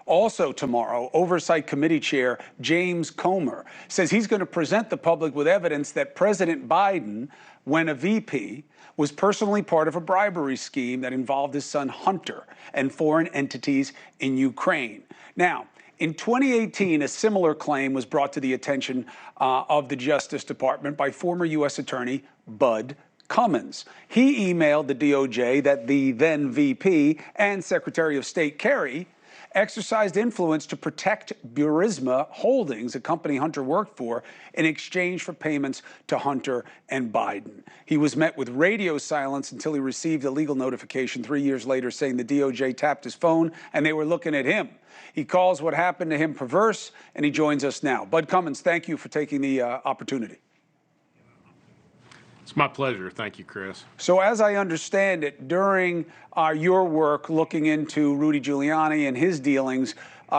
Also tomorrow, Oversight Committee Chair James Comer says he's going to present the public with evidence that President Biden, when a VP, was personally part of a bribery scheme that involved his son Hunter and foreign entities in Ukraine. Now, in 2018, a similar claim was brought to the attention of the Justice Department by former U.S. Attorney Bud Cummins. He emailed the DOJ that the then VP and Secretary of State Kerry exercised influence to protect Burisma Holdings, a company Hunter worked for, in exchange for payments to Hunter and Biden. He was met with radio silence until he received a legal notification 3 years later saying the DOJ tapped his phone and they were looking at him. He calls what happened to him perverse, and he joins us now. Bud Cummins, thank you for taking the opportunity. It's my pleasure. Thank you, Chris. So as I understand it, during your work looking into Rudy Giuliani and his dealings,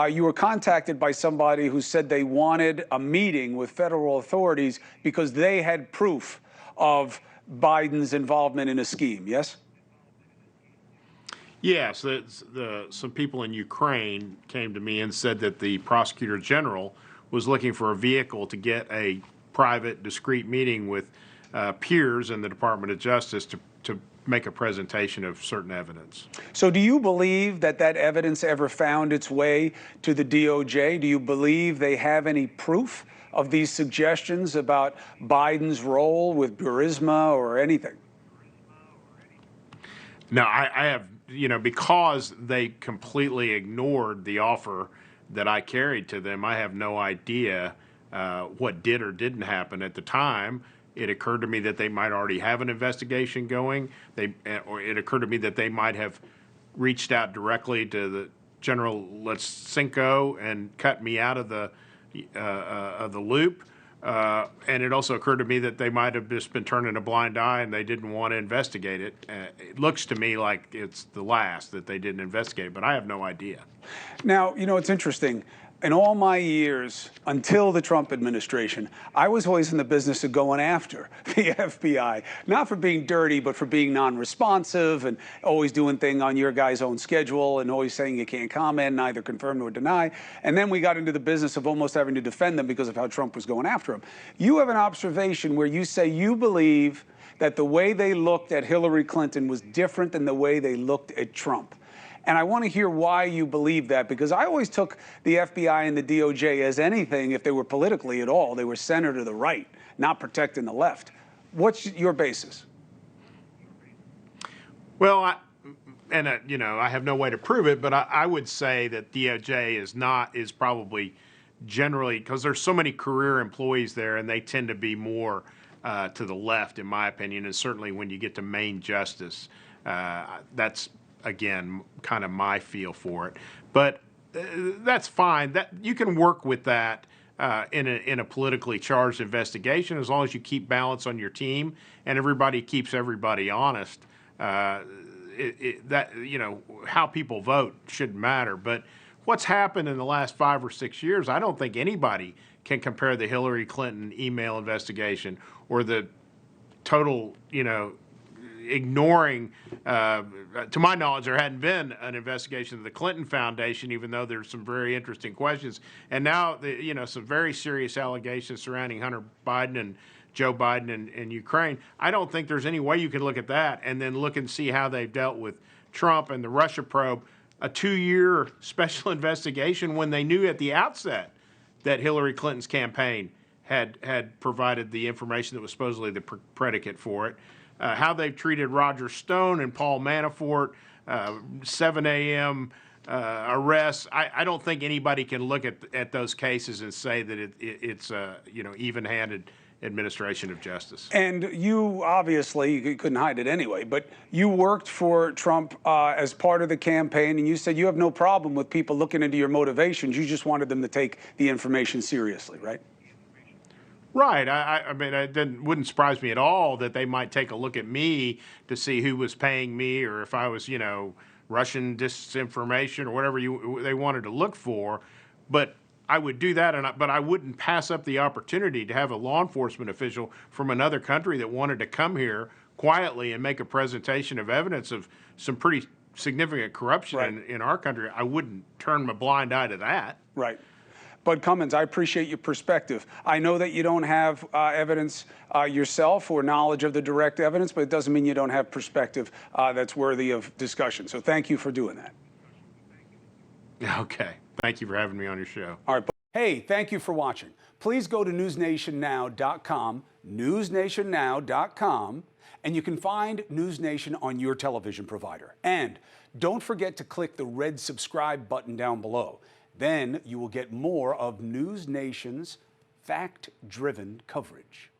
you were contacted by somebody who said they wanted a meeting with federal authorities because they had proof of Biden's involvement in a scheme, yes? Yes, some people in Ukraine came to me and said that the prosecutor general was looking for a vehicle to get a private, discreet meeting with peers in the Department of Justice to make a presentation of certain evidence. So do you believe that that evidence ever found its way to the DOJ? Do you believe they have any proof of these suggestions about Biden's role with Burisma or anything? No, I have, because they completely ignored the offer that I carried to them, I have no idea what did or didn't happen at the time. It occurred to me that they might already have an investigation going. Or it occurred to me that they might have reached out directly to the General Letsenko and cut me out of the loop. And it also occurred to me that they might have just been turning a blind eye and they didn't want to investigate it. It looks to me like it's the last, that they didn't investigate it, but I have no idea. Now, it's interesting. In all my years, until the Trump administration, I was always in the business of going after the FBI, not for being dirty, but for being non-responsive and always doing things on your guy's own schedule and always saying you can't comment, neither confirm nor deny. And then we got into the business of almost having to defend them because of how Trump was going after him. You have an observation where you say you believe that the way they looked at Hillary Clinton was different than the way they looked at Trump. And I want to hear why you believe that, because I always took the FBI and the DOJ as anything if they were politically at all. They were center to the right, not protecting the left. What's your basis? Well, I have no way to prove it, but I would say that DOJ is probably generally, because there's so many career employees there, and they tend to be more to the left, in my opinion, and certainly when you get to main justice, that's, again, kind of my feel for it. But that's fine. That you can work with that in a politically charged investigation as long as you keep balance on your team and everybody keeps everybody honest. How people vote shouldn't matter. But what's happened in the last 5 or 6 years, I don't think anybody can compare the Hillary Clinton email investigation or the total, ignoring, to my knowledge, there hadn't been an investigation of the Clinton Foundation, even though there's some very interesting questions. And now, some very serious allegations surrounding Hunter Biden and Joe Biden and Ukraine. I don't think there's any way you can look at that and then look and see how they've dealt with Trump and the Russia probe, a 2-year special investigation when they knew at the outset that Hillary Clinton's campaign had provided the information that was supposedly the predicate for it. How they've treated Roger Stone and Paul Manafort, 7 a.m. Arrests. I don't think anybody can look at those cases and say that it's even-handed administration of justice. And you obviously, you couldn't hide it anyway, but you worked for Trump as part of the campaign, and you said you have no problem with people looking into your motivations. You just wanted them to take the information seriously, right? Right. I mean, it wouldn't surprise me at all that they might take a look at me to see who was paying me or if I was, Russian disinformation or whatever they wanted to look for. But I would do that, but I wouldn't pass up the opportunity to have a law enforcement official from another country that wanted to come here quietly and make a presentation of evidence of some pretty significant corruption Right. in our country, I wouldn't turn my blind eye to that. Right. Bud Cummins, I appreciate your perspective. I know that you don't have evidence yourself or knowledge of the direct evidence, but it doesn't mean you don't have perspective that's worthy of discussion. So thank you for doing that. Okay. Thank you for having me on your show. All right. Hey, thank you for watching. Please go to newsnationnow.com, newsnationnow.com, and you can find NewsNation on your television provider. And don't forget to click the red subscribe button down below. Then you will get more of NewsNation's fact-driven coverage.